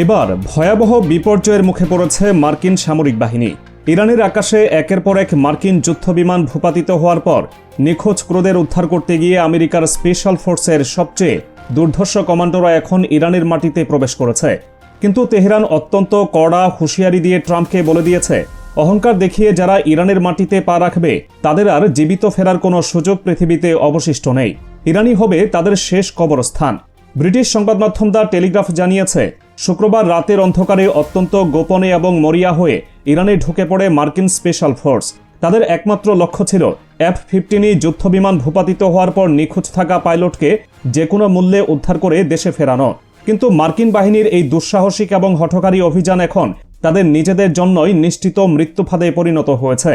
এবার ভয়াবহ বিপর্যয়ের মুখে পড়েছে মার্কিন সামরিক বাহিনী। ইরানের আকাশে একের পর এক মার্কিন যুদ্ধবিমান ভূপাতিত হওয়ার পর নিখোঁজ ক্রুদের উদ্ধার করতে গিয়ে আমেরিকার স্পেশাল ফোর্সের সবচেয়ে দুর্ধর্ষ কমান্ডোরা এখন ইরানের মাটিতে প্রবেশ করেছে। কিন্তু তেহরান অত্যন্ত কড়া হুঁশিয়ারি দিয়ে ট্রাম্পকে বলে দিয়েছে, অহংকার দেখিয়ে যারা ইরানের মাটিতে পা রাখবে তাদের আর জীবিত ফেরার কোনো সুযোগ পৃথিবীতে অবশিষ্ট নেই। ইরানই হবে তাদের শেষ কবরস্থান। ব্রিটিশ সংবাদ মাধ্যম দ্য টেলিগ্রাফ জানিয়েছে, শুক্রবার রাতের অন্ধকারে অত্যন্ত গোপনে এবং মরিয়া হয়ে ইরানে ঢুকে পড়ে মার্কিন স্পেশাল ফোর্স। তাদের একমাত্র লক্ষ্য ছিল F-15 যুদ্ধবিমান ভূপাতিত হওয়ার পর নিখোঁজ থাকা পাইলটকে যে কোনো মূল্যে উদ্ধার করে দেশে ফেরানো। কিন্তু মার্কিন বাহিনীর এই দুঃসাহসিক এবং হঠকারী অভিযান এখন তাদের নিজেদের জন্যই নিশ্চিত মৃত্যুফাঁদে পরিণত হয়েছে।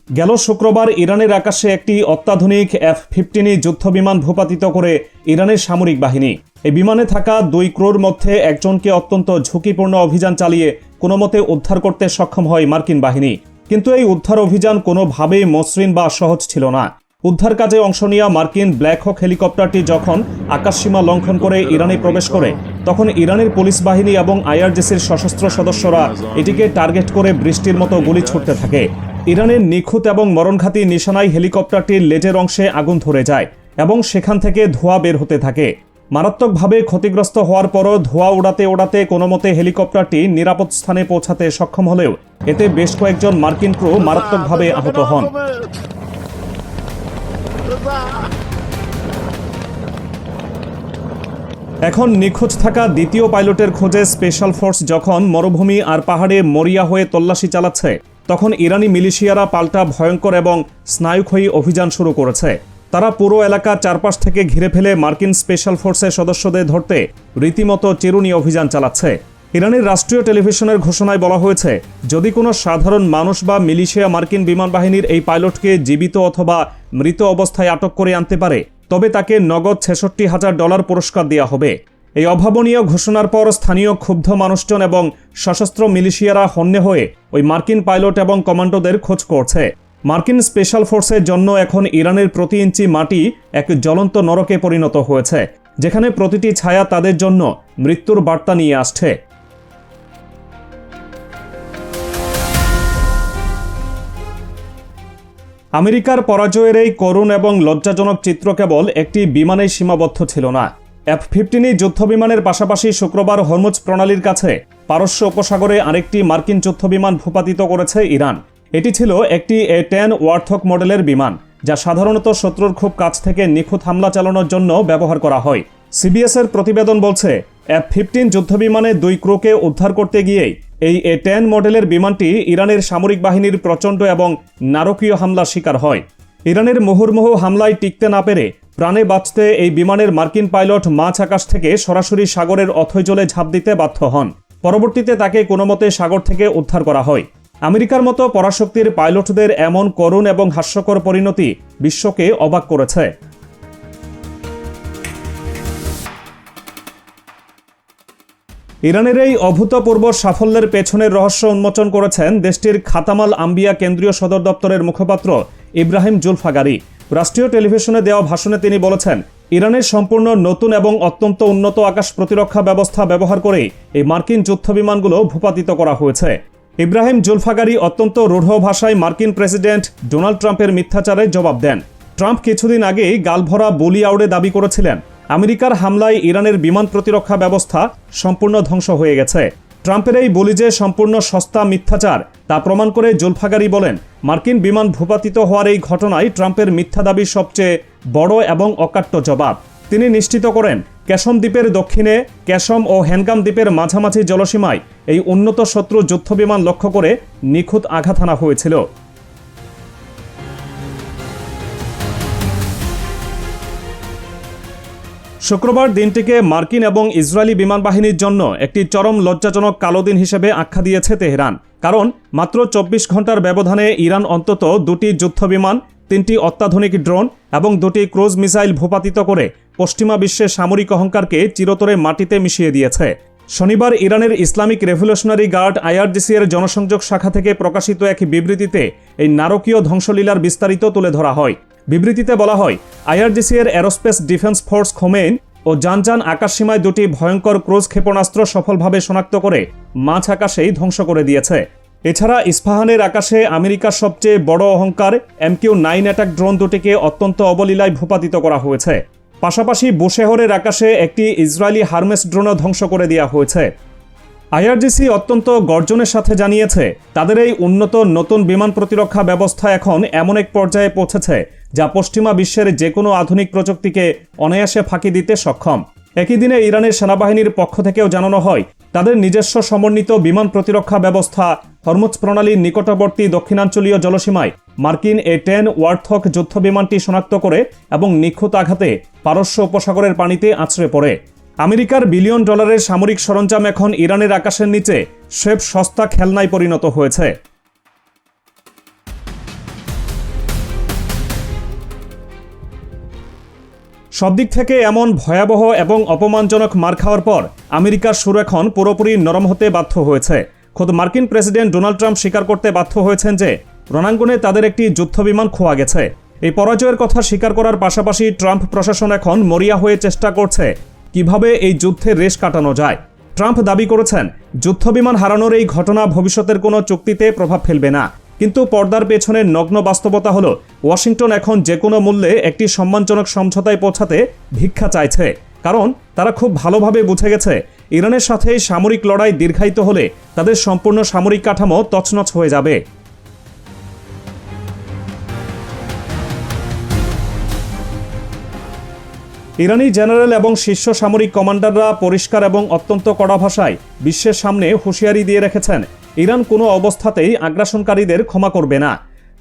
গেল শুক্রবার ইরানের আকাশে একটি অত্যাধুনিক F-15 যুদ্ধবিমান ভূপাতিত করে ইরানের সামরিক বাহিনী। এই বিমানে থাকা 2 ক্রুর মধ্যে একজনকে অত্যন্ত ঝুঁকিপূর্ণ অভিযান চালিয়ে কোনোমতে উদ্ধার করতে সক্ষম হয় মার্কিন বাহিনী। কিন্তু এই উদ্ধার অভিযান কোনোভাবেই মসৃণ বা সহজ ছিল না। উদ্ধার কাজে অংশ নেওয়া মার্কিন ব্ল্যাক হক হেলিকপ্টারটি যখন আকাশসীমা লঙ্ঘন করে ইরানে প্রবেশ করে, তখন ইরানের পুলিশ বাহিনী এবং IRGCর সশস্ত্র সদস্যরা এটিকে টার্গেট করে বৃষ্টির মতো গুলি ছুটতে থাকে। ইরানের নিখুঁত এবং মরণঘাতী নিশানায় হেলিকপ্টারটির লেজের অংশে আগুন ধরে যায় এবং সেখান থেকে ধোঁয়া বের হতে থাকে। মারাত্মকভাবে ক্ষতিগ্রস্ত হওয়ার পরও ধোঁয়া উড়াতে উড়াতে কোনোমতে হেলিকপ্টারটি নিরাপদ স্থানে পৌঁছাতে সক্ষম হলেও এতে বেশ কয়েকজন মার্কিন ক্রু মারাত্মকভাবে আহত হন। এখন নিখোঁজ থাকা দ্বিতীয় পাইলটের খোঁজে স্পেশাল ফোর্স যখন মরুভূমি আর পাহাড়ে মরিয়া হয়ে তল্লাশি চালাচ্ছে, তখন ইরানি মিলিশিয়ারা পাল্টা ভয়ঙ্কর এবং স্নায়ুক্ষয়ী অভিযান শুরু করেছে। তারা পুরো এলাকা চারপাশ থেকে ঘিরে ফেলে মার্কিন স্পেশাল ফোর্সের সদস্যদের ধরতে রীতিমতো চিরুনি অভিযান চালাচ্ছে। ইরানের রাষ্ট্রীয় টেলিভিশনের ঘোষণায় বলা হয়েছে, যদি কোনো সাধারণ মানুষ বা মিলিশিয়া মার্কিন বিমান বাহিনীর এই পাইলটকে জীবিত অথবা মৃত অবস্থায় আটক করে আনতে পারে, তবে তাকে নগদ $66,000 পুরস্কার দেওয়া হবে। এই অভাবনীয় ঘোষণার পর স্থানীয় ক্ষুব্ধ মানুষজন এবং সশস্ত্র মিলিশিয়ারা হন্যে হয়ে ওই মার্কিন পাইলট এবং কমান্ডোদের খোঁজ করছে। মার্কিন স্পেশাল ফোর্সের জন্য এখন ইরানের প্রতি ইঞ্চি মাটি এক জ্বলন্ত নরকে পরিণত হয়েছে, যেখানে প্রতিটি ছায়া তাদের জন্য মৃত্যুর বার্তা নিয়ে আসছে। আমেরিকার পরাজয়ের এই করুণ এবং লজ্জাজনক চিত্র কেবল একটি বিমানে সীমাবদ্ধ ছিল না। F-15 যুদ্ধবিমানের পাশাপাশি শুক্রবার হরমুজ প্রণালীর কাছে পারস্য উপসাগরে আরেকটি মার্কিন যুদ্ধবিমান ভূপাতিত করেছে ইরান। এটি ছিল একটি A-10 ওয়ার্থক মডেলের বিমান, যা সাধারণত শত্রুর খুব কাছ থেকে নিখুঁত হামলা চালানোর জন্য ব্যবহার করা হয়। CBS-এর প্রতিবেদন বলছে, F-15 যুদ্ধবিমানে 2 ক্রুকে উদ্ধার করতে গিয়েই এই A-10 মডেলের বিমানটি ইরানের সামরিক বাহিনীর প্রচণ্ড এবং নারকীয় হামলার শিকার হয়। ইরানের মুহুর্মুহু হামলায় টিকতে না পেরে প্রাণে বাঁচতে এই বিমানের মার্কিন পাইলট মাঝ আকাশ থেকে সরাসরি সাগরের অথৈ জলে ঝাঁপ দিতে বাধ্য হন। পরবর্তীতে তাকে কোনোমতে সাগর থেকে উদ্ধার করা হয়। আমেরিকার মতো পরাশক্তির পাইলটদের এমন করুণ এবং হাস্যকর পরিণতি বিশ্বকে অবাক করেছে। ইরানের এই অভূতপূর্ব সাফল্যের পেছনের রহস্য উন্মোচন করেছেন দেশটির খাতামাল আম্বিয়া কেন্দ্রীয় সদর দপ্তরের মুখপাত্র ইব্রাহিম জুলফাগারি। রাষ্ট্রীয় টেলিভিশনে দেওয়া ভাষণে তিনি বলেছেন, ইরানের সম্পূর্ণ নতুন এবং অত্যন্ত উন্নত আকাশ প্রতিরক্ষা ব্যবস্থা ব্যবহার করে এই মার্কিন যুদ্ধবিমানগুলো ভূপাতিত করা হয়েছে। ইব্রাহিম জুলফাগারি অত্যন্ত রূঢ় ভাষায় মার্কিন প্রেসিডেন্ট ডোনাল্ড ট্রাম্পের মিথ্যাচারের জবাব দেন। ট্রাম্প কিছুদিন আগেই গালভরা বুলি আউড়ে দাবি করেছিলেন, আমেরিকার হামলায় ইরানের বিমান প্রতিরক্ষা ব্যবস্থা সম্পূর্ণ ধ্বংস হয়ে গেছে। ট্রাম্পের এই বলি যে সম্পূর্ণ সস্তা মিথ্যাচার, তা প্রমাণ করে জুলফাগারি বলেন, মার্কিন বিমান ভূপাতিত হওয়ার এই ঘটনায় ট্রাম্পের মিথ্যা দাবির সবচেয়ে বড় এবং অকাট্য জবাব। তিনি নিশ্চিত করেন, ক্যাসম দ্বীপের দক্ষিণে ক্যাসম ও হ্যানগাম দ্বীপের মাঝামাঝি জলসীমায় এই উন্নত শত্রু যুদ্ধবিমান লক্ষ্য করে নিখুঁত আঘাত হানা হয়েছিল। শুক্রবার দিনটিকে মার্কিন এবং ইসরায়েলি বিমান বাহিনীর জন্য একটি চরম লজ্জাজনক কালো দিন হিসেবে আখ্যা দিয়েছে তেহরান। কারণ মাত্র 24 ঘন্টার ব্যবধানে ইরান অন্তত 2টি যুদ্ধবিমান, 3টি অত্যাধুনিক ড্রোন এবং 2টি ক্রুজ মিসাইল ভূপাতিত করে পশ্চিমা বিশ্বের সামরিক অহংকারকে চিরতরে মাটিতে মিশিয়ে দিয়েছে। শনিবার ইরানের ইসলামিক রেভলিউশনারি গার্ড IRGC-এর জনসংযোগ শাখা থেকে প্রকাশিত এক বিবৃতিতে এই নারকীয় ধ্বংসলীলার বিস্তারিত তুলে ধরা হয়। বিবৃতিতে বলা হয়, IRGC এর এরোস্পেস ডিফেন্স ফোর্স খোমেইন ও জানজান আকাশসীমায় দুটি ভয়ঙ্কর ক্রুজ ক্ষেপণাস্ত্র সফলভাবে শনাক্ত করে মাঝ আকাশেই ধ্বংস করে দিয়েছে। এছাড়া ইস্পাহানের আকাশে আমেরিকার সবচেয়ে বড় অহংকার MQ-9 অ্যাটাক ড্রোন দুটিকে অত্যন্ত অবলীলায় ভূপাতিত করা হয়েছে। পাশাপাশি বুশেহরের আকাশে একটি ইসরায়েলি হারমেস ড্রোনও ধ্বংস করে দেওয়া হয়েছে। IRGC অত্যন্ত গর্জনের সাথে জানিয়েছে, তাদের এই উন্নত নতুন বিমান প্রতিরক্ষা ব্যবস্থা এখন এমন এক পর্যায়ে পৌঁছেছে যা পশ্চিমা বিশ্বের যে কোনো আধুনিক প্রযুক্তিকে অনায়াসে ফাঁকি দিতে সক্ষম। একই দিনে ইরানের সেনাবাহিনীর পক্ষ থেকেও জানানো হয়, তাদের নিজস্ব সমন্বিত বিমান প্রতিরক্ষা ব্যবস্থা হরমুজ প্রণালীর নিকটবর্তী দক্ষিণাঞ্চলীয় জলসীমায় মার্কিন A-10 ওয়ার্থক যুদ্ধ বিমানটি শনাক্ত করে এবং নিখুঁত আঘাতে পারস্য উপসাগরের পানিতে আছড়ে পড়ে। আমেরিকার বিলিয়ন ডলারের সামরিক সরঞ্জাম এখন ইরানের আকাশের নিচে স্রেফ সস্তা খেলনায় পরিণত হয়েছে। সব দিক থেকে এমন ভয়াবহ এবং অপমানজনক মার খাওয়ার পর আমেরিকার সুর এখন পুরোপুরি নরম হতে বাধ্য হয়েছে। খোদ মার্কিন প্রেসিডেন্ট ডোনাল্ড ট্রাম্প স্বীকার করতে বাধ্য হয়েছেন যে রণাঙ্গনে তাদের একটি যুদ্ধবিমান খোয়া গেছে। এই পরাজয়ের কথা স্বীকার করার পাশাপাশি ট্রাম্প প্রশাসন এখন মরিয়া হয়ে চেষ্টা করছে কিভাবে এই যুদ্ধের রেশ কাটানো যায়। ট্রাম্প দাবি করেছেন, যুদ্ধবিমান হারানোর এই ঘটনা ভবিষ্যতের কোনো চুক্তিতে প্রভাব ফেলবে না। কিন্তু পর্দার পেছনের নগ্ন বাস্তবতা হলো, ওয়াশিংটন এখন যে কোনো মূল্যে একটি সম্মানজনক সমঝোতায় পৌঁছাতে ভিক্ষা চাইছে। কারণ তারা খুব ভালোভাবে বুঝে গেছে, ইরানের সাথে সামরিক লড়াই দীর্ঘায়িত হলে তাদের সম্পূর্ণ সামরিক কাঠামো তছনছ হয়ে যাবে। ইরানি জেনারেল এবং শীর্ষ সামরিক কমান্ডাররা পরিষ্কার এবং অত্যন্ত কড়া ভাষায় বিশ্বের সামনে হুঁশিয়ারি দিয়ে রেখেছেন, ইরান কোনো অবস্থাতেই আগ্রাসনকারীদের ক্ষমা করবে না।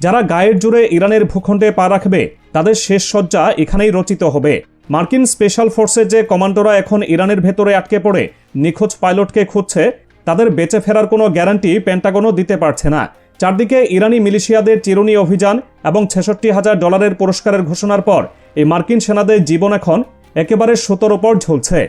যারা গায়ের জোরে ইরানের ভূখণ্ডে পা রাখবে তাদের শেষ সজ্জা এখানেই রচিত হবে। মার্কিন স্পেশাল ফোর্সের যে কমান্ডোরা এখন ইরানের ভেতরে আটকে পড়ে নিখোঁজ পাইলটকে খুঁজছে, তাদের বেঁচে ফেরার কোনো গ্যারান্টি পেন্টাগনও দিতে পারছে না। চারদিকে ইরানি মিলিশিয়াদের চিরুনি অভিযান এবং $66,000 পুরস্কারের ঘোষণার পর এই মার্কিন সেনাদের জীবন এখন একেবারে সুতোর ওপর ঝুলছে।